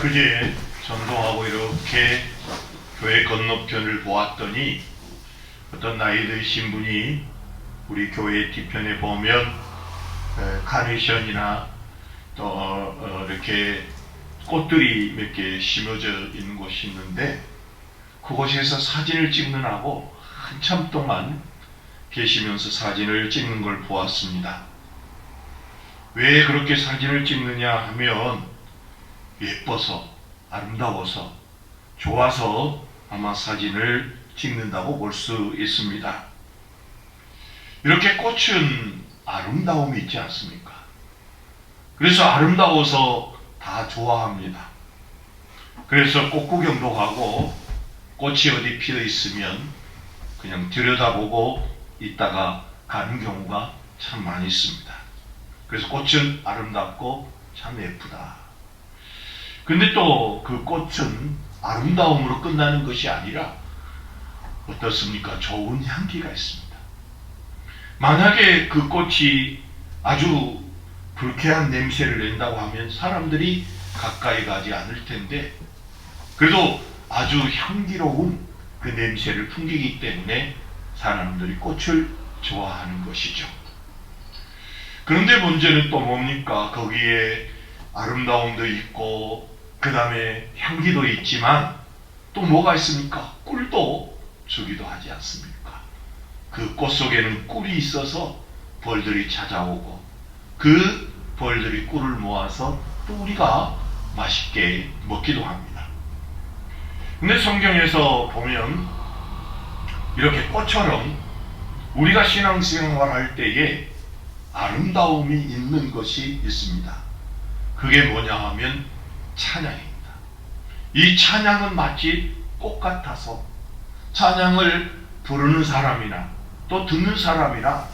그제 전도하고 이렇게 교회 건너편을 보았더니 어떤 나이 드신 분이 우리 교회 뒤편에 보면 카네이션이나 또 이렇게 꽃들이 몇 개 심어져 있는 곳이 있는데 그곳에서 사진을 찍느라고 한참 동안 계시면서 사진을 찍는 걸 보았습니다. 왜 그렇게 사진을 찍느냐 하면 예뻐서, 아름다워서, 좋아서 아마 사진을 찍는다고 볼 수 있습니다. 이렇게 꽃은 아름다움이 있지 않습니까? 그래서 아름다워서 다 좋아합니다. 그래서 꽃 구경도 가고 꽃이 어디 피어 있으면 그냥 들여다보고 있다가 가는 경우가 참 많이 있습니다. 그래서 꽃은 아름답고 참 예쁘다. 근데 또 그 꽃은 아름다움으로 끝나는 것이 아니라 어떻습니까? 좋은 향기가 있습니다. 만약에 그 꽃이 아주 불쾌한 냄새를 낸다고 하면 사람들이 가까이 가지 않을 텐데 그래도 아주 향기로운 그 냄새를 풍기기 때문에 사람들이 꽃을 좋아하는 것이죠. 그런데 문제는 또 뭡니까? 거기에 아름다움도 있고 그 다음에 향기도 있지만 또 뭐가 있습니까? 꿀도 주기도 하지 않습니까? 그 꽃 속에는 꿀이 있어서 벌들이 찾아오고 그 벌들이 꿀을 모아서 또 우리가 맛있게 먹기도 합니다. 근데 성경에서 보면 이렇게 꽃처럼 우리가 신앙생활 할 때에 아름다움이 있는 것이 있습니다. 그게 뭐냐 하면 찬양입니다. 이 찬양은 마치 꽃 같아서 찬양을 부르는 사람이나 또 듣는 사람이나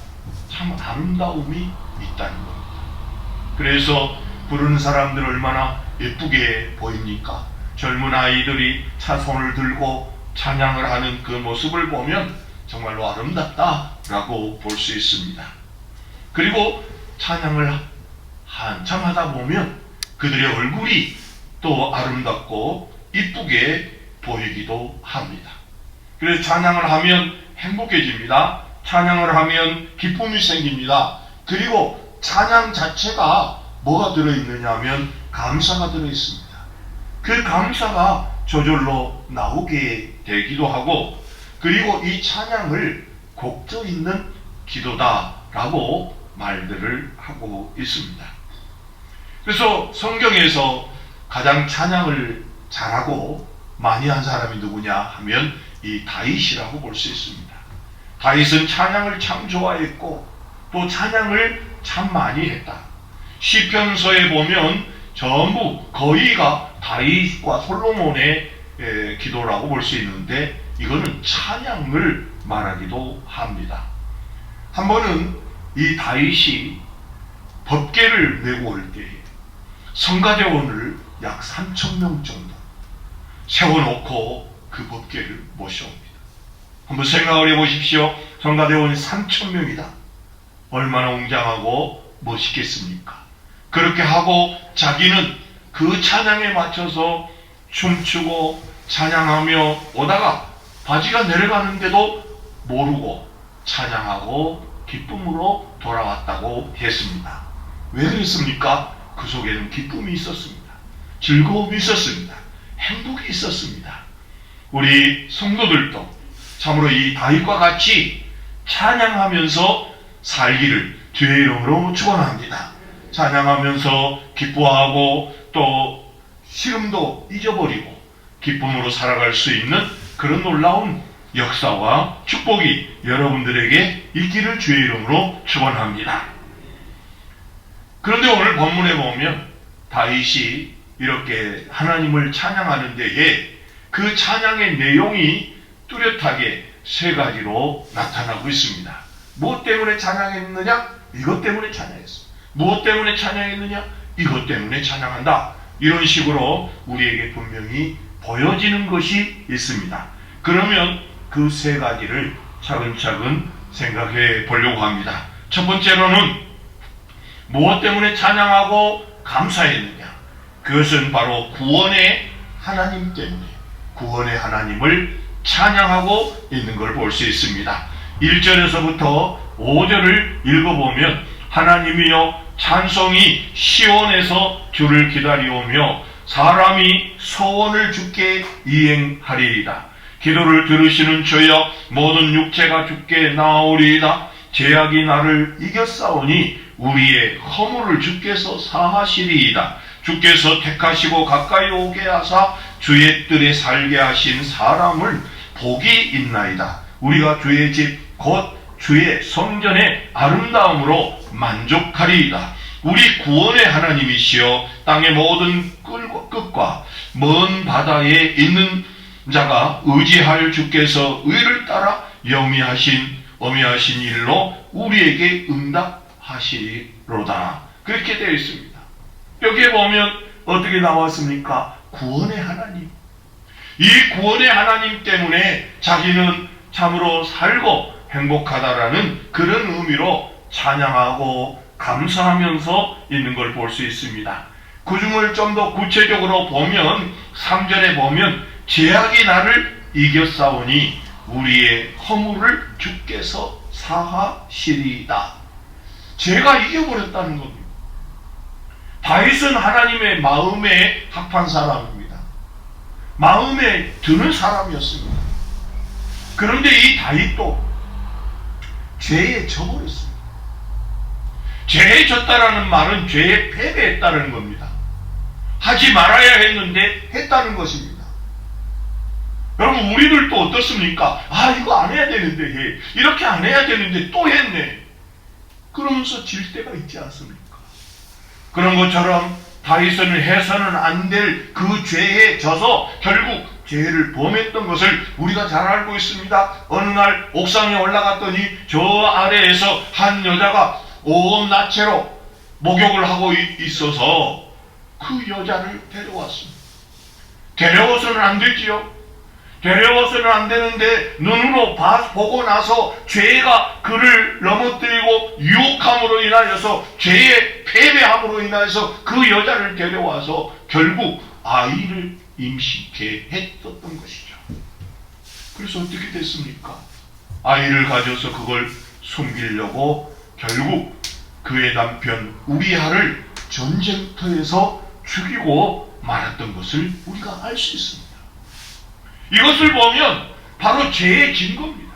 참 아름다움이 있다는 겁니다. 그래서 부르는 사람들 얼마나 예쁘게 보입니까? 젊은 아이들이 차손을 들고 찬양을 하는 그 모습을 보면 정말로 아름답다라고 볼 수 있습니다. 그리고 찬양을 한참 하다 보면 그들의 얼굴이 또 아름답고 이쁘게 보이기도 합니다. 그래서 찬양을 하면 행복해집니다. 찬양을 하면 기쁨이 생깁니다. 그리고 찬양 자체가 뭐가 들어있느냐 하면 감사가 들어있습니다. 그 감사가 저절로 나오게 되기도 하고 그리고 이 찬양을 곡조 있는 기도다라고 말들을 하고 있습니다. 그래서 성경에서 가장 찬양을 잘하고 많이 한 사람이 누구냐 하면 이 다윗이라고 볼 수 있습니다. 다윗은 찬양을 참 좋아했고 또 찬양을 참 많이 했다. 시편서에 보면 전부 거의가 다윗과 솔로몬의 기도라고 볼 수 있는데 이거는 찬양을 말하기도 합니다. 한 번은 이 다윗이 법궤를 메고 올 때에 성가대원을 약 3,000명 정도 세워놓고 그 법궤를 모셔옵니다. 한번 생각을 해보십시오. 성가대원이 3,000명이다. 얼마나 웅장하고 멋있겠습니까? 그렇게 하고 자기는 그 찬양에 맞춰서 춤추고 찬양하며 오다가 바지가 내려가는데도 모르고 찬양하고 기쁨으로 돌아왔다고 했습니다. 왜 그랬습니까? 그 속에는 기쁨이 있었습니다. 즐거움이 있었습니다. 행복이 있었습니다. 우리 성도들도 참으로 이 다윗과 같이 찬양하면서 살기를 주의 이름으로 축원합니다. 찬양하면서 기뻐하고 또 시름도 잊어버리고 기쁨으로 살아갈 수 있는 그런 놀라운 역사와 축복이 여러분들에게 있기를 주의 이름으로 축원합니다. 그런데 오늘 본문에 보면 다윗이 이렇게 하나님을 찬양하는 데에 그 찬양의 내용이 뚜렷하게 세 가지로 나타나고 있습니다. 무엇 때문에 찬양했느냐? 이것 때문에 찬양했어. 무엇 때문에 찬양했느냐? 이것 때문에 찬양한다. 이런 식으로 우리에게 분명히 보여지는 것이 있습니다. 그러면 그 세 가지를 차근차근 생각해 보려고 합니다. 첫 번째로는 무엇 때문에 찬양하고 감사했느냐? 그것은 바로 구원의 하나님 때문에 구원의 하나님을 찬양하고 있는 걸 볼 수 있습니다. 1절에서부터 5절을 읽어보면 하나님이여 찬송이 시온에서 주를 기다리오며 사람이 소원을 주께 이행하리이다. 기도를 들으시는 주여 모든 육체가 주께 나오리이다. 죄악이 나를 이겼사오니 우리의 허물을 주께서 사하시리이다. 주께서 택하시고 가까이 오게 하사 주의 뜰에 살게 하신 사람을 복이 있나이다. 우리가 주의 집 곧 주의 성전의 아름다움으로 만족하리이다. 우리 구원의 하나님이시여 땅의 모든 끝과 먼 바다에 있는 자가 의지할 주께서 의를 따라 어미하신 일로 우리에게 응답하시리로다. 그렇게 되어 있습니다. 여기에 보면 어떻게 나왔습니까? 구원의 하나님. 이 구원의 하나님 때문에 자기는 참으로 살고 행복하다라는 그런 의미로 찬양하고 감사하면서 있는 걸 볼 수 있습니다. 그 중을 좀 더 구체적으로 보면 3절에 보면 죄악이 나를 이겼사오니 우리의 허물을 주께서 사하시리이다. 죄가 이겨버렸다는 겁니다. 다윗은 하나님의 마음에 합한 사람입니다. 마음에 드는 사람이었습니다. 그런데 이 다윗도 죄에 져버렸습니다. 죄에 졌다라는 말은 죄에 패배했다는 겁니다. 하지 말아야 했는데 했다는 것입니다. 여러분 우리들도 어떻습니까? 이거 안 해야 되는데 해. 이렇게 안 해야 되는데 또 했네. 그러면서 질 때가 있지 않습니까? 그런 것처럼 다윗은 해서는 안 될 그 죄에 져서 결국 죄를 범했던 것을 우리가 잘 알고 있습니다. 어느 날 옥상에 올라갔더니 저 아래에서 한 여자가 온 나체로 목욕을 하고 있어서 그 여자를 데려왔습니다. 데려와서는 안 되지요. 데려와서는 안 되는데 눈으로 보고 나서 죄가 그를 넘어뜨리고 유혹함으로 인하여서 죄의 패배함으로 인하여서 그 여자를 데려와서 결국 아이를 임신케 했었던 것이죠. 그래서 어떻게 됐습니까? 아이를 가져서 그걸 숨기려고 결국 그의 남편 우리아를 전쟁터에서 죽이고 말았던 것을 우리가 알 수 있습니다. 이것을 보면 바로 죄의 증거입니다.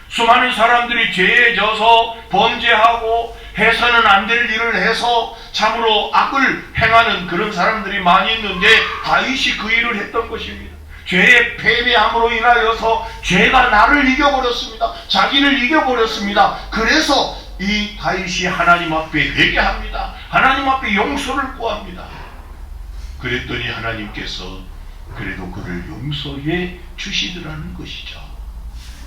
수많은 사람들이 죄에 져서 범죄하고 해서는 안 될 일을 해서 참으로 악을 행하는 그런 사람들이 많이 있는데 다윗이 그 일을 했던 것입니다. 죄의 패배함으로 인하여서 죄가 나를 이겨버렸습니다. 자기를 이겨버렸습니다. 그래서 이 다윗이 하나님 앞에 회개합니다. 하나님 앞에 용서를 구합니다. 그랬더니 하나님께서 그래도 그를 용서해 주시더라는 것이죠.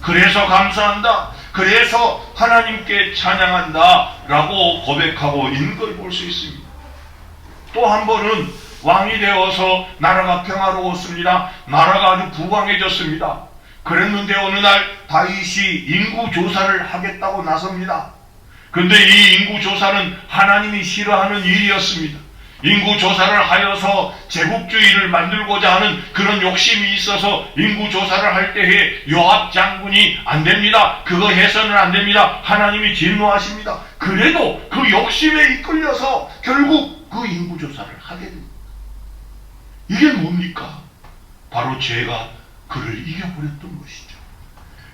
그래서 감사한다. 그래서 하나님께 찬양한다 라고 고백하고 있는 걸 볼 수 있습니다. 또 한 번은 왕이 되어서 나라가 평화로웠습니다. 나라가 아주 부강해졌습니다. 그랬는데 어느 날 다윗이 인구조사를 하겠다고 나섭니다. 그런데 이 인구조사는 하나님이 싫어하는 일이었습니다. 인구조사를 하여서 제국주의를 만들고자 하는 그런 욕심이 있어서 인구조사를 할 때에 요압 장군이 안 됩니다. 그거 해서는 안 됩니다. 하나님이 진노하십니다. 그래도 그 욕심에 이끌려서 결국 그 인구조사를 하게 됩니다. 이게 뭡니까? 바로 죄가 그를 이겨버렸던 것이죠.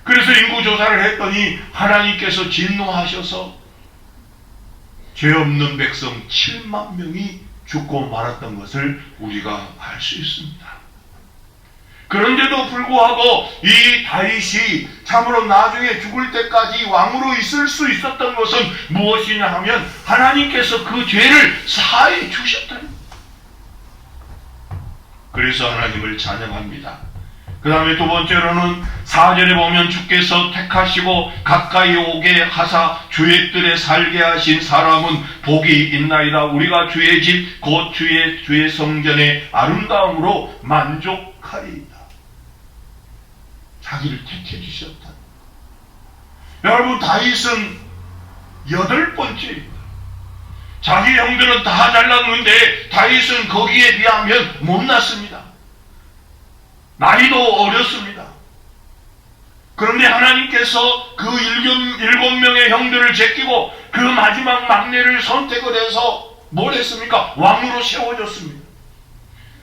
그래서 인구조사를 했더니 하나님께서 진노하셔서 죄 없는 백성 7만 명이 죽고 말았던 것을 우리가 알 수 있습니다. 그런데도 불구하고 이 다윗이 참으로 나중에 죽을 때까지 왕으로 있을 수 있었던 것은 무엇이냐 하면 하나님께서 그 죄를 사해 주셨다는 겁니다. 그래서 하나님을 찬양합니다. 그 다음에 두 번째로는 4절에 보면 주께서 택하시고 가까이 오게 하사 주의 뜰에 살게 하신 사람은 복이 있나이다. 우리가 주의 집 곧 주의 성전의 아름다움으로 만족하리이다. 자기를 택해 주셨다. 여러분 다윗은 8번째입니다. 자기 형들은 다 잘났는데 다윗은 거기에 비하면 못났습니다. 나이도 어렸습니다. 그런데 하나님께서 그 7명의 형들을 제끼고 그 마지막 막내를 선택을 해서 뭘 했습니까? 왕으로 세워줬습니다.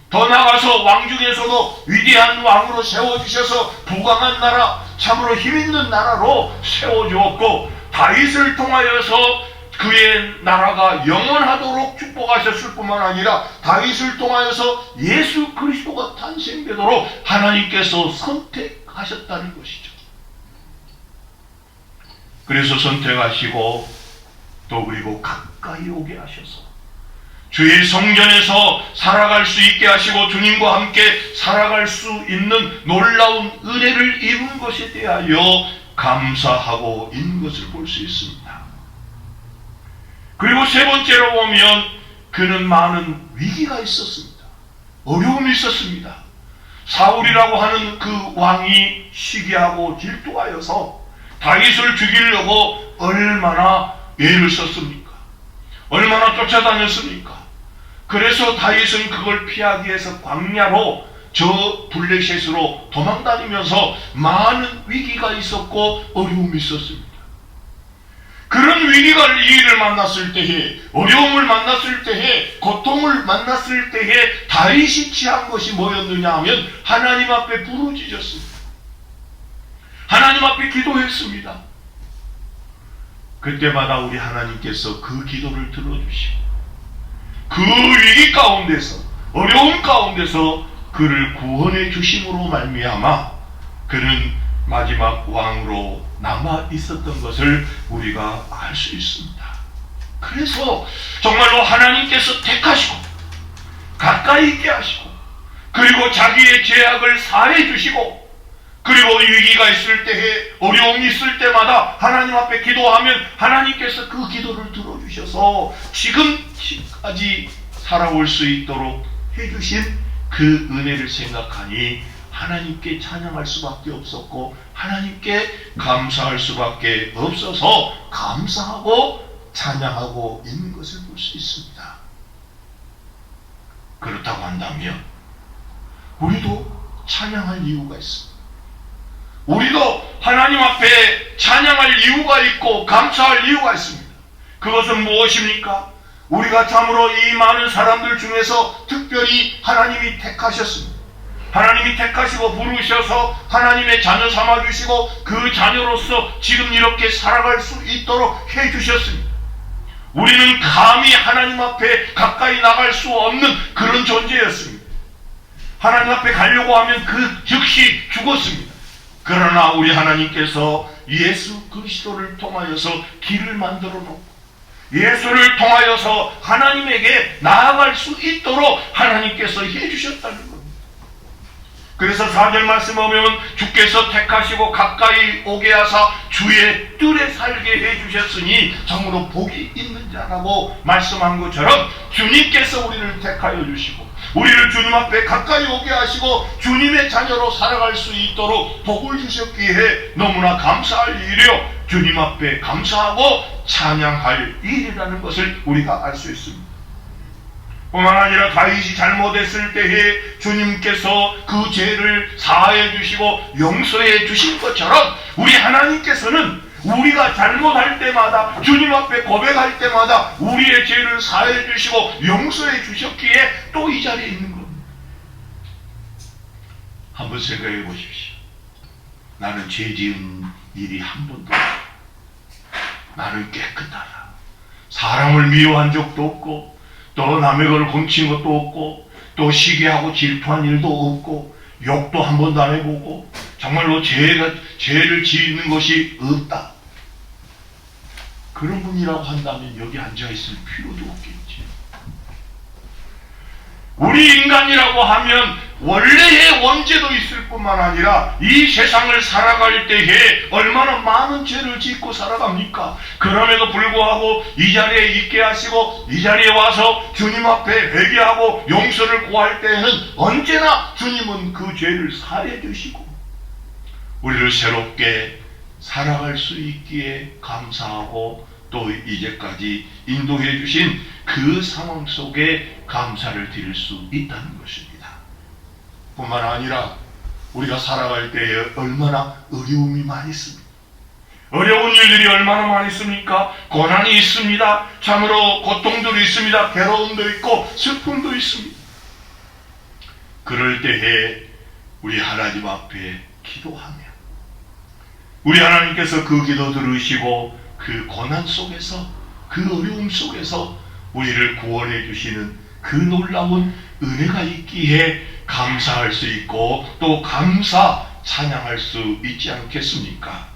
더 나아가서 왕 중에서도 위대한 왕으로 세워주셔서 부강한 나라, 참으로 힘있는 나라로 세워주었고, 다윗을 통하여서 그의 나라가 영원하도록 축복하셨을 뿐만 아니라 다윗을 통하여서 예수 그리스도가 탄생되도록 하나님께서 선택하셨다는 것이죠. 그래서 선택하시고 또 그리고 가까이 오게 하셔서 주의 성전에서 살아갈 수 있게 하시고 주님과 함께 살아갈 수 있는 놀라운 은혜를 입은 것에 대하여 감사하고 있는 것을 볼 수 있습니다. 그리고 세 번째로 보면 그는 많은 위기가 있었습니다. 어려움이 있었습니다. 사울이라고 하는 그 왕이 시기하고 질투하여서 다윗을 죽이려고 얼마나 애를 썼습니까? 얼마나 쫓아다녔습니까? 그래서 다윗은 그걸 피하기 위해서 광야로 저 블레셋으로 도망다니면서 많은 위기가 있었고 어려움이 있었습니다. 그런 위기를 만났을 때에, 어려움을 만났을 때에, 고통을 만났을 때에 다윗이 취한 것이 뭐였느냐 하면 하나님 앞에 부르짖었습니다. 하나님 앞에 기도했습니다. 그때마다 우리 하나님께서 그 기도를 들어주시고 그 위기 가운데서, 어려움 가운데서 그를 구원해 주심으로 말미암아 그는 마지막 왕으로 남아 있었던 것을 우리가 알 수 있습니다. 그래서 정말로 하나님께서 택하시고 가까이 있게 하시고 그리고 자기의 죄악을 사해 주시고 그리고 위기가 있을 때에, 어려움이 있을 때마다 하나님 앞에 기도하면 하나님께서 그 기도를 들어주셔서 지금까지 살아올 수 있도록 해주신 그 은혜를 생각하니 하나님께 찬양할 수밖에 없었고 하나님께 감사할 수밖에 없어서 감사하고 찬양하고 있는 것을 볼 수 있습니다. 그렇다고 한다면 우리도 찬양할 이유가 있습니다. 우리도 하나님 앞에 찬양할 이유가 있고 감사할 이유가 있습니다. 그것은 무엇입니까? 우리가 참으로 이 많은 사람들 중에서 특별히 하나님이 택하셨습니다. 하나님이 택하시고 부르셔서 하나님의 자녀 삼아주시고 그 자녀로서 지금 이렇게 살아갈 수 있도록 해주셨습니다. 우리는 감히 하나님 앞에 가까이 나갈 수 없는 그런 존재였습니다. 하나님 앞에 가려고 하면 그 즉시 죽었습니다. 그러나 우리 하나님께서 예수 그리스도를 통하여서 길을 만들어 놓고 예수를 통하여서 하나님에게 나아갈 수 있도록 하나님께서 해주셨다는 겁니다. 그래서 4절 말씀에 보면 주께서 택하시고 가까이 오게 하사 주의 뜰에 살게 해주셨으니 참으로 복이 있는 자라고 말씀한 것처럼 주님께서 우리를 택하여 주시고 우리를 주님 앞에 가까이 오게 하시고 주님의 자녀로 살아갈 수 있도록 복을 주셨기에 너무나 감사할 일이요 주님 앞에 감사하고 찬양할 일이라는 것을 우리가 알 수 있습니다. 뿐만 아니라 다윗이 잘못했을 때에 주님께서 그 죄를 사하여 주시고 용서해 주신 것처럼 우리 하나님께서는 우리가 잘못할 때마다 주님 앞에 고백할 때마다 우리의 죄를 사해 주시고 용서해 주셨기에 또 이 자리에 있는 겁니다. 한번 생각해 보십시오. 나는 죄 지은 일이 한 번도 없고 나는 깨끗하다. 사람을 미워한 적도 없고 또 남의 걸 훔친 것도 없고 또 시기하고 질투한 일도 없고 욕도 한 번도 안 해보고 정말로 죄를 지는 것이 없다. 그런 분이라고 한다면 여기 앉아있을 필요도 없겠지. 우리 인간이라고 하면 원래의 원죄도 있을 뿐만 아니라 이 세상을 살아갈 때에 얼마나 많은 죄를 짓고 살아갑니까? 그럼에도 불구하고 이 자리에 있게 하시고 이 자리에 와서 주님 앞에 회개하고 용서를 구할 때에는 언제나 주님은 그 죄를 사해 주시고 우리를 새롭게 살아갈 수 있기에 감사하고 또 이제까지 인도해 주신 그 상황 속에 감사를 드릴 수 있다는 것입니다. 뿐만 아니라 우리가 살아갈 때에 얼마나 어려움이 많이 있습니다. 어려운 일들이 얼마나 많이 있습니까? 고난이 있습니다. 참으로 고통도 있습니다. 괴로움도 있고 슬픔도 있습니다. 그럴 때에 우리 하나님 앞에 기도하며 우리 하나님께서 그 기도 들으시고 그 고난 속에서 그 어려움 속에서 우리를 구원해 주시는 그 놀라운 은혜가 있기에 감사할 수 있고 또 감사 찬양할 수 있지 않겠습니까?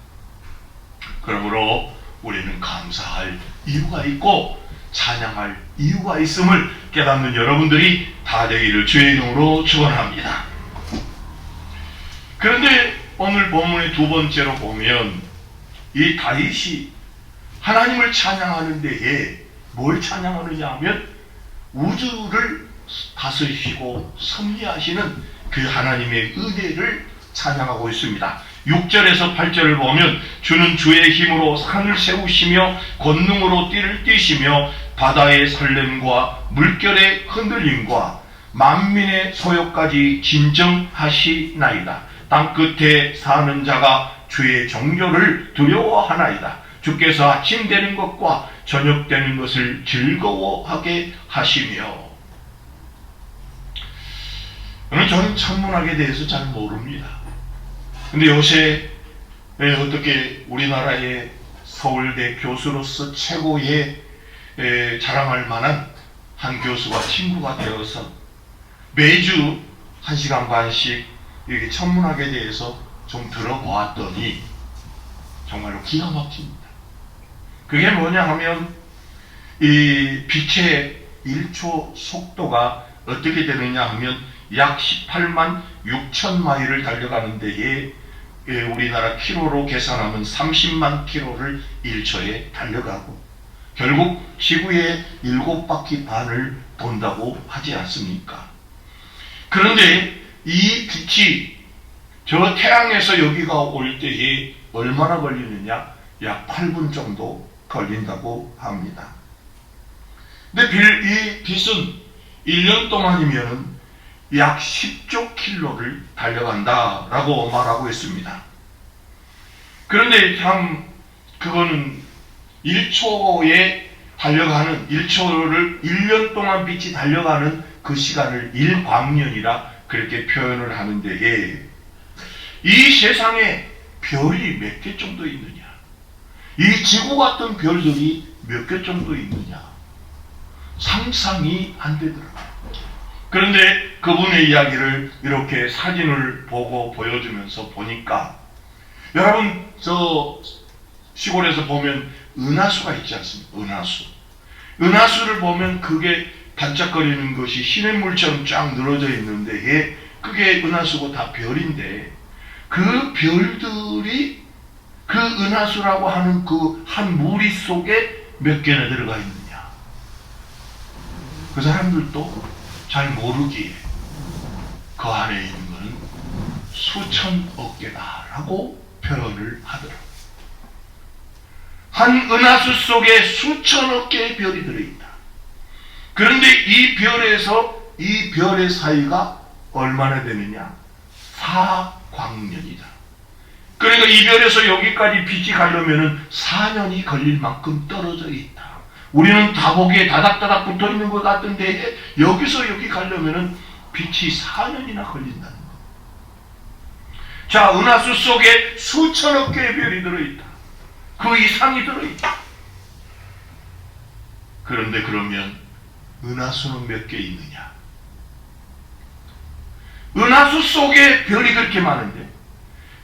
그러므로 우리는 감사할 이유가 있고 찬양할 이유가 있음을 깨닫는 여러분들이 다 되기를 주의 이름으로 축원합니다. 그런데 오늘 본문의 두 번째로 보면 이 다윗이 하나님을 찬양하는 데에 뭘 찬양하느냐 하면 우주를 다스리시고 섭리하시는 그 하나님의 은혜를 찬양하고 있습니다. 6절에서 8절을 보면 주는 주의 힘으로 산을 세우시며 권능으로 띠를 띠시며 바다의 설렘과 물결의 흔들림과 만민의 소욕까지 진정하시나이다. 땅끝에 사는 자가 주의 정죄를 두려워하나이다. 주께서 아침 되는 것과 저녁 되는 것을 즐거워하게 하시며. 저는 천문학에 대해서 잘 모릅니다. 근데 요새 어떻게 우리나라의 서울대 교수로서 최고의 자랑할 만한 한 교수와 친구가 되어서 매주 1시간 반씩 이렇게 천문학에 대해서 좀 들어보았더니 정말로 기가 막힙니다. 그게 뭐냐 하면 이 빛의 1초 속도가 어떻게 되느냐 하면 약 18만 6천 마일을 달려가는 데에 우리나라 키로로 계산하면 30만 키로를 1초에 달려가고 결국 지구의 7바퀴 반을 돈다고 하지 않습니까? 그런데 이 빛이 저 태양에서 여기가 올 때에 얼마나 걸리느냐? 약 8분 정도 걸린다고 합니다. 근데 이 빛은 1년 동안이면 약 10조 킬로를 달려간다라고 말하고 있습니다. 그런데 참 그거는 1초에 달려가는 1초를 1년 동안 빛이 달려가는 그 시간을 1광년이라 그렇게 표현을 하는데 이 세상에 별이 몇 개 정도 있느냐? 이 지구 같은 별들이 몇 개 정도 있느냐? 상상이 안 되더라고요. 그런데 그분의 이야기를 이렇게 사진을 보고 보여주면서 보니까 여러분 저 시골에서 보면 은하수가 있지 않습니까? 은하수를 보면 그게 반짝거리는 것이 시냇물처럼 쫙 늘어져 있는데 그게 은하수고 다 별인데 그 별들이 그 은하수라고 하는 그 한 무리 속에 몇 개나 들어가 있느냐? 그 사람들도 잘 모르기에 그 안에 있는 것은 수천억 개다라고 표현을 하더라고요. 한 은하수 속에 수천억 개의 별이 들어있다. 그런데 이 별에서 이 별의 사이가 얼마나 되느냐? 4광년이다. 그러니까 이 별에서 여기까지 빛이 가려면 4년이 걸릴 만큼 떨어져 있다. 우리는 다보기에 다닥다닥 붙어 있는 것 같은데 여기서 여기 가려면 빛이 4년이나 걸린다는 것. 자, 은하수 속에 수천억 개의 별이 들어있다. 그 이상이 들어있다. 그런데 그러면 은하수는 몇 개 있느냐? 은하수 속에 별이 그렇게 많은데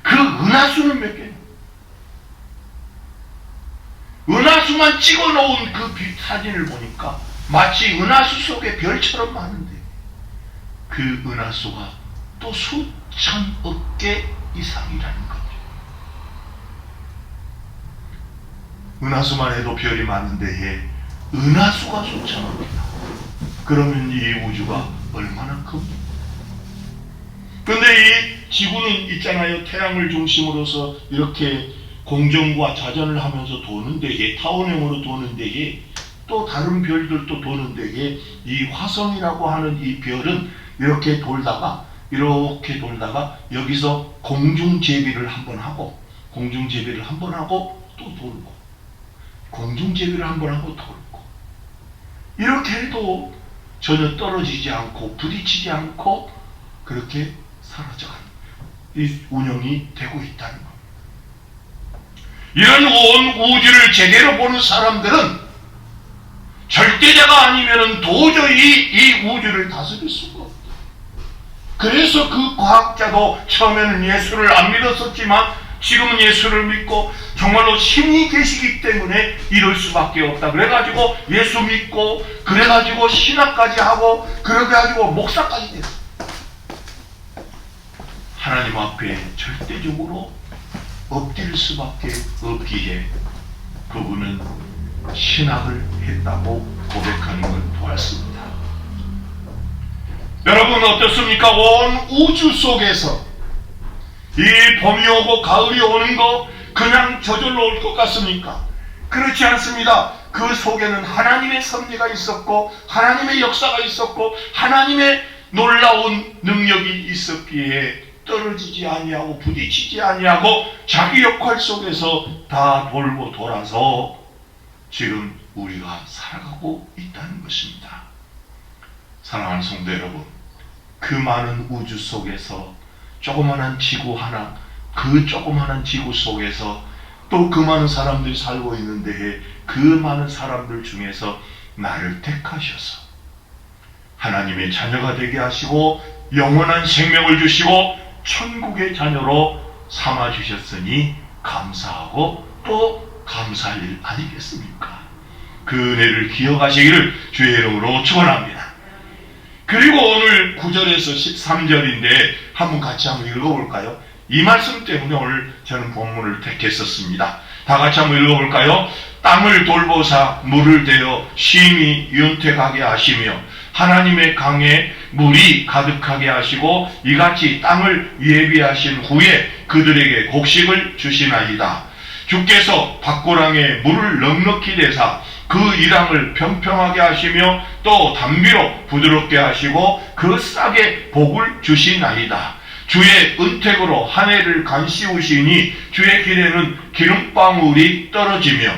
그 은하수는 몇 개냐? 은하수만 찍어놓은 그 사진을 보니까 마치 은하수 속에 별처럼 많은데 그 은하수가 또 수천억 개 이상이라는 거죠. 은하수만 해도 별이 많은데 은하수가 수천억 개다. 그러면 이 우주가 얼마나 큽니까? 그런데 이 지구는 있잖아요. 태양을 중심으로서 이렇게 공전과 자전을 하면서 도는 데에, 타원형으로 도는 데에, 또 다른 별들도 도는 데에 이 화성이라고 하는 이 별은 이렇게 돌다가 여기서 공중제비를 한번 하고 또 돌고, 공중제비를 한번 하고 돌고, 이렇게 해도 전혀 떨어지지 않고 부딪히지 않고 그렇게 사라져가는 이 운영이 되고 있다는 겁니다. 이런 온 우주를 제대로 보는 사람들은 절대자가 아니면 도저히 이 우주를 다스릴 수가 없다. 그래서 그 과학자도 처음에는 예수를 안 믿었었지만 지금은 예수를 믿고 정말로 신이 계시기 때문에 이럴 수밖에 없다. 그래가지고 예수 믿고, 그래가지고 신학까지 하고, 그래가지고 목사까지 됐어. 하나님 앞에 절대적으로 엎드릴 수밖에 없기에 그분은 신학을 했다고 고백하는 걸 보았습니다. 여러분 어떻습니까? 온 우주 속에서 이 봄이 오고 가을이 오는 거 그냥 저절로 올 것 같습니까? 그렇지 않습니다. 그 속에는 하나님의 섭리가 있었고, 하나님의 역사가 있었고, 하나님의 놀라운 능력이 있었기에 떨어지지 아니하고 부딪히지 아니하고 자기 역할 속에서 다 돌고 돌아서 지금 우리가 살아가고 있다는 것입니다. 사랑하는 성도 여러분, 그 많은 우주 속에서 조그마한 지구 하나, 그 조그마한 지구 속에서 또 그 많은 사람들이 살고 있는데 그 많은 사람들 중에서 나를 택하셔서 하나님의 자녀가 되게 하시고 영원한 생명을 주시고 천국의 자녀로 삼아주셨으니 감사하고 또 감사할 일 아니겠습니까? 그 은혜를 기억하시기를 주의 이름으로 축원합니다. 그리고 오늘 9절에서 13절인데 한번 같이 한번 읽어볼까요? 이 말씀 때문에 오늘 저는 본문을 택했었습니다. 다 같이 한번 읽어볼까요? 땅을 돌보사 물을 대어 심히 윤택하게 하시며 하나님의 강에 물이 가득하게 하시고 이같이 땅을 예비하신 후에 그들에게 곡식을 주시나이다. 주께서 밭고랑에 물을 넉넉히 대사 그 이랑을 평평하게 하시며 또 담비로 부드럽게 하시고 그 싹에 복을 주시나이다. 주의 은택으로 한 해를 간씌우시니 주의 길에는 기름방울이 떨어지며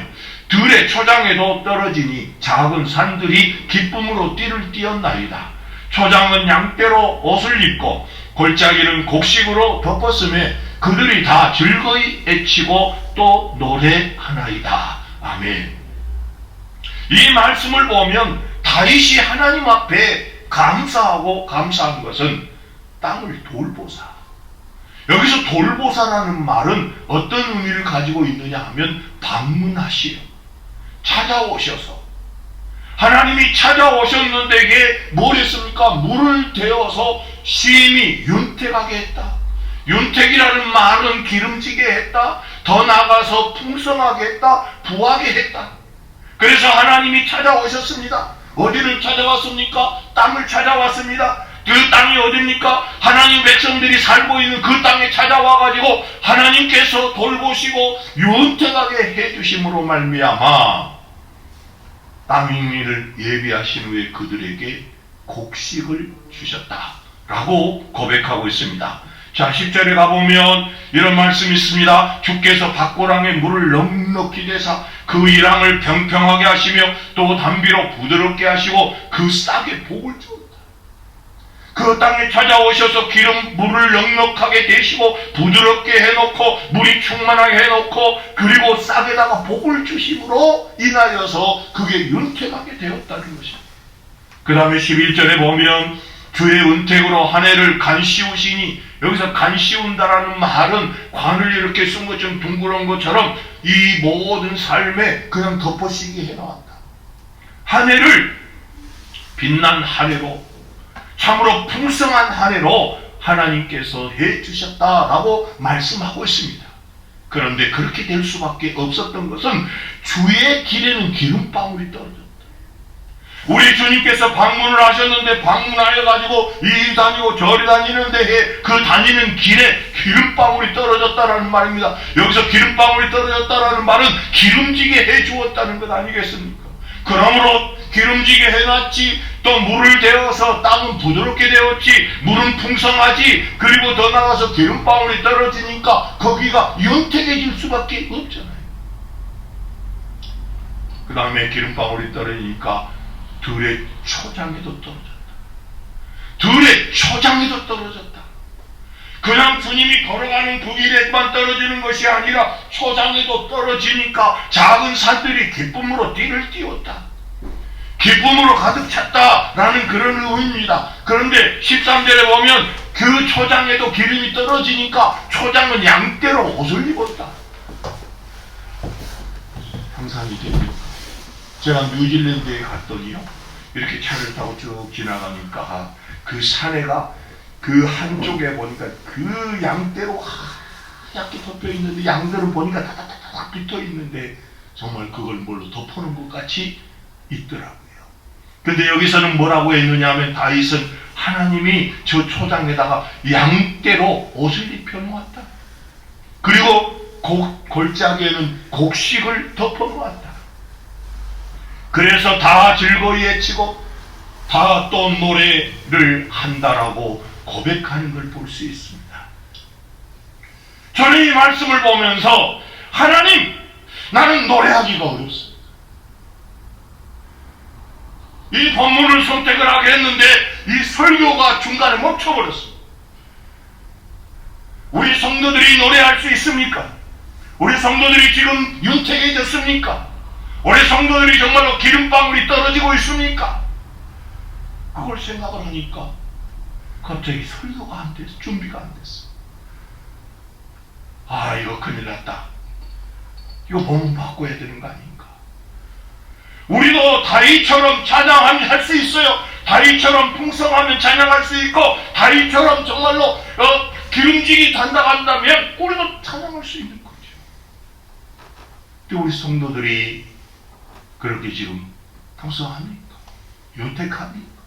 들의 초장에도 떨어지니 작은 산들이 기쁨으로 띠를 띄었나이다. 초장은 양떼로 옷을 입고 골짜기는 곡식으로 덮었음에 그들이 다 즐거이 애치고 또 노래하나이다. 아멘. 이 말씀을 보면 다윗이 하나님 앞에 감사한 것은 땅을 돌보사. 여기서 돌보사라는 말은 어떤 의미를 가지고 있느냐 하면 방문하시오. 찾아오셔서 하나님이 찾아오셨는데 이게 뭘 했습니까? 물을 데워서 심히 윤택하게 했다. 윤택이라는 말은 기름지게 했다. 더 나아가서 풍성하게 했다. 부하게 했다. 그래서 하나님이 찾아오셨습니다. 어디를 찾아왔습니까? 땅을 찾아왔습니다. 그 땅이 어디입니까? 하나님 백성들이 살고 있는 그 땅에 찾아와가지고 하나님께서 돌보시고 윤택하게 해주심으로 말미암아 땅위를 예비하신 후에 그들에게 곡식을 주셨다라고 고백하고 있습니다. 자, 10절에 가보면 이런 말씀이 있습니다. 주께서 밭고랑에 물을 넉넉히 대사 그 이랑을 평평하게 하시며 또 담비로 부드럽게 하시고 그 싹에 복을 주었다. 그 땅에 찾아오셔서 물을 넉넉하게 대시고 부드럽게 해놓고 물이 충만하게 해놓고 그리고 싹에다가 복을 주심으로 인하여서 그게 윤택하게 되었다는 것입니다. 그 다음에 11절에 보면 주의 은택으로 한 해를 간씌우시니 여기서 간씌운다라는 말은 관을 이렇게 쓴 것처럼 둥그런 것처럼 이 모든 삶에 그냥 덮어씌게 해놓았다. 한 해를 빛난 한 해로 참으로 풍성한 한 해로 하나님께서 해주셨다라고 말씀하고 있습니다. 그런데 그렇게 될 수밖에 없었던 것은 주의 길에는 기름방울이 떨어졌다. 우리 주님께서 방문을 하셨는데 방문하여가지고 이 다니고 저리 다니는데 그 다니는 길에 기름방울이 떨어졌다라는 말입니다. 여기서 기름방울이 떨어졌다라는 말은 기름지게 해주었다는 것 아니겠습니까? 그러므로 기름지게 해놨지, 또 물을 데워서 땅은 부드럽게 되었지, 물은 풍성하지, 그리고 더 나가서 기름방울이 떨어지니까 거기가 윤택해질 수밖에 없잖아요. 그 다음에 기름방울이 떨어지니까 들의 초장에도 떨어졌다. 들의 초장에도 떨어졌다. 그냥 주님이 걸어가는 그 길에만 떨어지는 것이 아니라 초장에도 떨어지니까 작은 산들이 기쁨으로 띠를 띄웠다. 기쁨으로 가득 찼다라는 그런 의미입니다. 그런데 13절에 보면 그 초장에도 기름이 떨어지니까 초장은 양떼로 옷을 입었다. 상상이 됩니까? 제가 뉴질랜드에 갔더니요, 이렇게 차를 타고 쭉 지나가니까 그 산에가 그 한쪽에 보니까 그 양떼로 하얗게 덮여 있는데, 양들은 보니까 다다다닥 붙어 있는데 정말 그걸 뭘로 덮어놓은 것 같이 있더라고요. 근데 여기서는 뭐라고 했느냐 하면, 다윗은 하나님이 저 초장에다가 양떼로 옷을 입혀놓았다. 그리고 골짜기에는 곡식을 덮어놓았다. 그래서 다 즐거이 외치고 다 또 노래를 한다라고 고백하는 걸 볼 수 있습니다. 저는 이 말씀을 보면서 하나님, 나는 노래하기가 어렵습니다. 이 본문을 선택을 하게 했는데 이 설교가 중간에 멈춰버렸습니다. 우리 성도들이 노래할 수 있습니까? 우리 성도들이 지금 윤택해졌습니까? 우리 성도들이 정말로 기름방울이 떨어지고 있습니까? 그걸 생각을 하니까 갑자기 설교가 안 됐어. 준비가 안 됐어. 아, 이거 큰일 났다. 이거 본문 바꿔야 되는 거 아닌가? 우리도 다윗처럼 찬양할 수 있어요. 다윗처럼 풍성하면 찬양할 수 있고, 다윗처럼 정말로 기름지기 단다간다면 우리도 찬양할 수 있는 거죠. 근데 우리 성도들이 그렇게 지금 풍성합니까? 윤택합니까?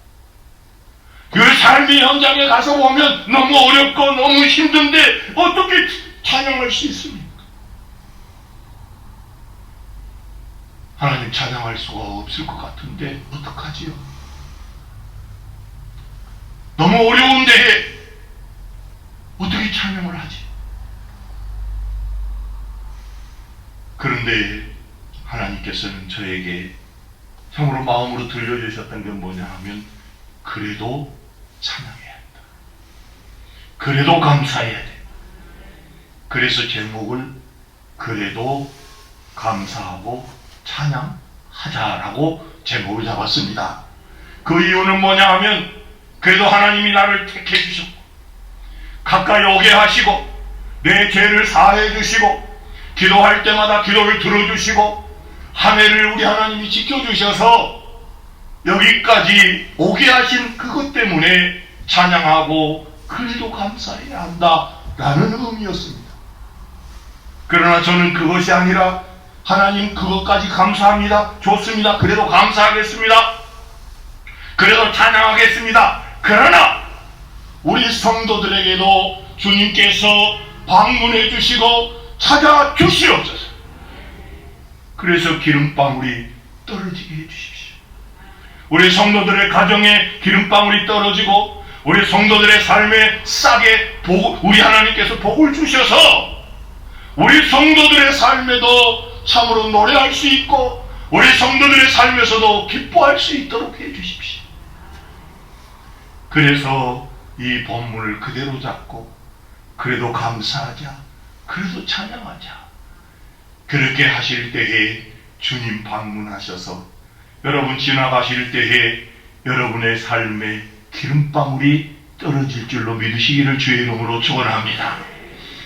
그 삶의 현장에 가서 보면 너무 어렵고 너무 힘든데 어떻게 찬양할 수 있습니까? 하나님 찬양할 수가 없을 것 같은데 어떡하지요? 너무 어려운데 어떻게 찬양을 하지? 그런데 하나님께서는 저에게 참으로 마음으로 들려주셨던 게 뭐냐 하면, 그래도 찬양해야 한다. 그래도 감사해야 돼. 그래서 제목을 그래도 감사하고 찬양하자라고 제목을 잡았습니다. 그 이유는 뭐냐 하면, 그래도 하나님이 나를 택해 주셨고 가까이 오게 하시고 내 죄를 사해 주시고 기도할 때마다 기도를 들어주시고 한 해를 우리 하나님이 지켜주셔서 여기까지 오게 하신 그것 때문에 찬양하고 그래도 감사해야 한다라는 의미였습니다. 그러나 저는 그것이 아니라, 하나님 그것까지 감사합니다. 좋습니다. 그래도 감사하겠습니다. 그래도 찬양하겠습니다. 그러나 우리 성도들에게도 주님께서 방문해 주시고 찾아주시옵소서. 그래서 기름방울이 떨어지게 해주십시오. 우리 성도들의 가정에 기름방울이 떨어지고 우리 성도들의 삶에 싹에 우리 하나님께서 복을 주셔서 우리 성도들의 삶에도 참으로 노래할 수 있고 우리 성도들의 삶에서도 기뻐할 수 있도록 해주십시오. 그래서 이 본문을 그대로 잡고 그래도 감사하자, 그래도 찬양하자, 그렇게 하실 때에 주님 방문하셔서 여러분 지나가실 때에 여러분의 삶에 기름방울이 떨어질 줄로 믿으시기를 주의 이름으로 축원합니다.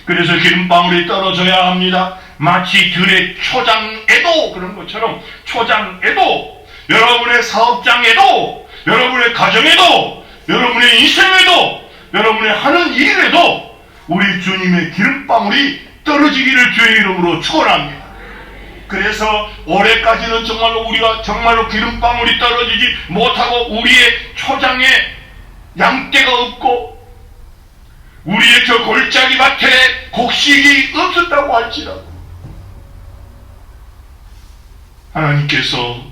그래서 기름방울이 떨어져야 합니다. 마치 들의 초장에도 그런 것처럼, 초장에도, 여러분의 사업장에도, 여러분의 가정에도, 여러분의 인생에도, 여러분의 하는 일에도 우리 주님의 기름방울이 떨어지기를 주의 이름으로 축원합니다. 그래서 올해까지는 정말로 우리가 정말로 기름방울이 떨어지지 못하고 우리의 초장에 양떼가 없고 우리의 저 골짜기 밭에 곡식이 없었다고 할지라도 하나님께서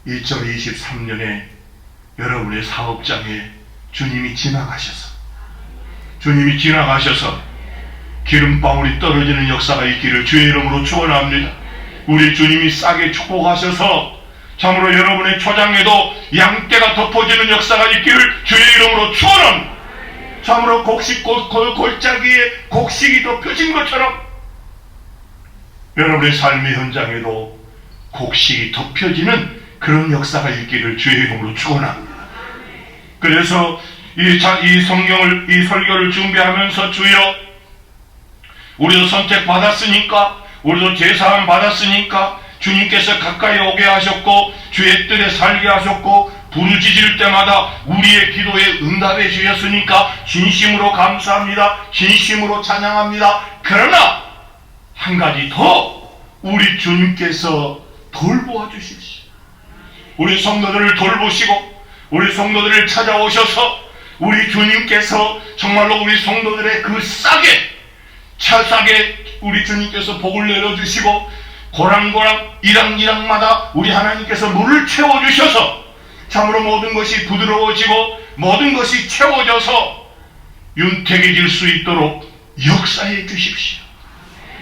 2023년에 여러분의 사업장에 주님이 지나가셔서 기름방울이 떨어지는 역사가 있기를 주의 이름으로 축원합니다. 우리 주님이 싸게 축복하셔서 참으로 여러분의 초장에도 양떼가 덮어지는 역사가 있기를 주의 이름으로 축원합니다. 참으로 골짜기에 곡식이 덮여진 것처럼 여러분의 삶의 현장에도 곡식이 덮여지는 그런 역사가 있기를 주의 이름으로 축원합니다. 그래서 이 성경을, 이 설교를 준비하면서 주여, 우리도 선택받았으니까, 우리도 제사함 받았으니까 주님께서 가까이 오게 하셨고 주의 뜰에 살게 하셨고 부르짖을 때마다 우리의 기도에 응답해 주셨으니까 진심으로 감사합니다. 진심으로 찬양합니다. 그러나 한 가지 더 우리 주님께서 돌보아 주십시오. 우리 성도들을 돌보시고 우리 성도들을 찾아오셔서 우리 주님께서 정말로 우리 성도들의 그 차싸게 우리 주님께서 복을 내려주시고 고랑고랑 이랑이랑마다 우리 하나님께서 물을 채워주셔서 참으로 모든 것이 부드러워지고 모든 것이 채워져서 윤택해질 수 있도록 역사해 주십시오.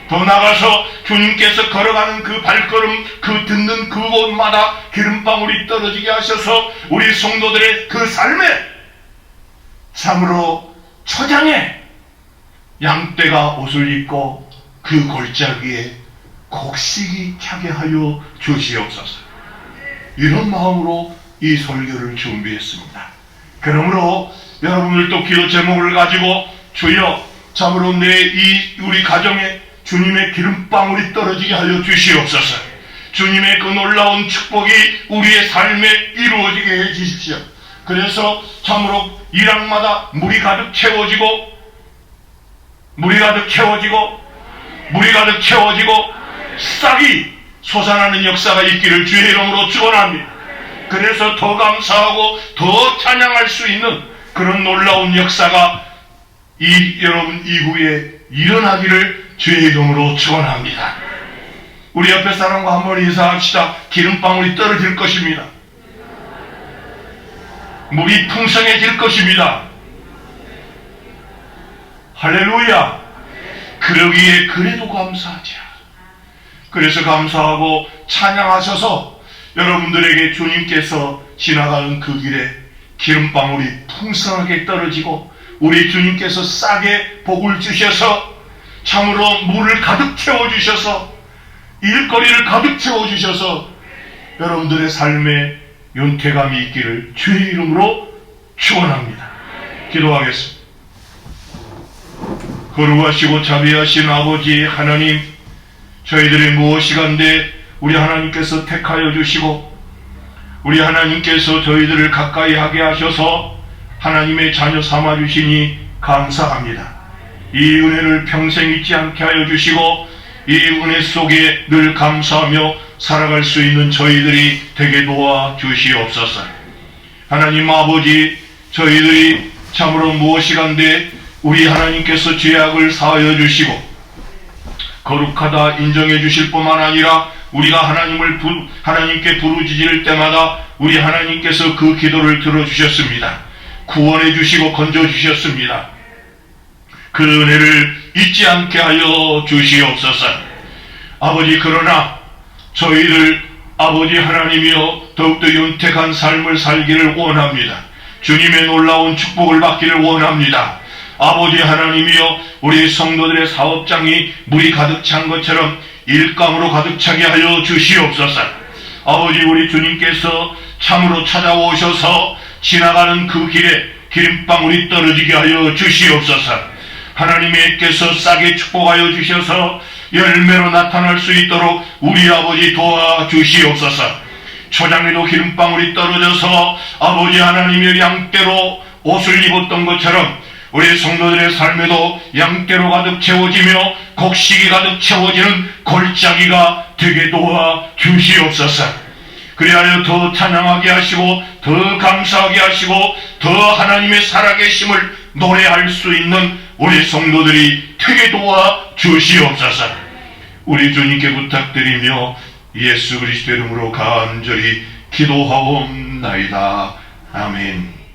더 나아가서 주님께서 걸어가는 그 발걸음, 그 듣는 그곳마다 기름방울이 떨어지게 하셔서 우리 성도들의 그 삶에 참으로 초장에 양떼가 옷을 입고 그 골짜기에 곡식이 차게 하여 주시옵소서. 이런 마음으로 이 설교를 준비했습니다. 그러므로 여러분들도 기도 제목을 가지고 주여 참으로 우리 가정에 주님의 기름방울이 떨어지게 하여 주시옵소서. 주님의 그 놀라운 축복이 우리의 삶에 이루어지게 해 주십시오. 그래서 참으로 일항마다 물이 가득 채워지고 싹이 솟아나는 역사가 있기를 주의 이름으로 축원합니다. 그래서 더 감사하고 더 찬양할 수 있는 그런 놀라운 역사가 여러분 이후에 일어나기를 주의 이름으로 축원합니다. 우리 옆에 사람과 한번 인사합시다. 기름방울이 떨어질 것입니다. 물이 풍성해질 것입니다. 할렐루야. 그러기에 그래도 감사하자. 그래서 감사하고 찬양하셔서 여러분들에게 주님께서 지나가는 그 길에 기름방울이 풍성하게 떨어지고 우리 주님께서 싸게 복을 주셔서 참으로 물을 가득 채워주셔서 일거리를 가득 채워주셔서 여러분들의 삶에 윤택감이 있기를 주의 이름으로 축원합니다. 기도하겠습니다. 거룩하시고 자비하신 아버지 하나님, 저희들이 무엇이간데 우리 하나님께서 택하여 주시고 우리 하나님께서 저희들을 가까이 하게 하셔서 하나님의 자녀 삼아 주시니 감사합니다. 이 은혜를 평생 잊지 않게 하여 주시고 이 은혜 속에 늘 감사하며 살아갈 수 있는 저희들이 되게 도와 주시옵소서. 하나님 아버지, 저희들이 참으로 무엇이간데 우리 하나님께서 죄악을 사하여 주시고 거룩하다 인정해 주실 뿐만 아니라 우리가 하나님께 부르짖을 때마다 우리 하나님께서 그 기도를 들어주셨습니다. 구원해 주시고 건져 주셨습니다. 그 은혜를 잊지 않게 하여 주시옵소서. 아버지, 그러나 저희들 아버지 하나님이여 더욱더 윤택한 삶을 살기를 원합니다. 주님의 놀라운 축복을 받기를 원합니다. 아버지 하나님이여, 우리 성도들의 사업장이 물이 가득 찬 것처럼 일감으로 가득 차게 하여 주시옵소서. 아버지, 우리 주님께서 참으로 찾아오셔서 지나가는 그 길에 기름방울이 떨어지게 하여 주시옵소서. 하나님께서 싸게 축복하여 주셔서 열매로 나타날 수 있도록 우리 아버지 도와주시옵소서. 초장에도 기름방울이 떨어져서 아버지 하나님의 양떼로 옷을 입었던 것처럼 우리 성도들의 삶에도 양떼로 가득 채워지며 곡식이 가득 채워지는 골짜기가 되게 도와 주시옵소서. 그리하여 더 찬양하게 하시고 더 감사하게 하시고 더 하나님의 살아계심을 노래할 수 있는 우리 성도들이 되게 도와 주시옵소서. 우리 주님께 부탁드리며 예수 그리스도 이름으로 간절히 기도하옵나이다. 아멘.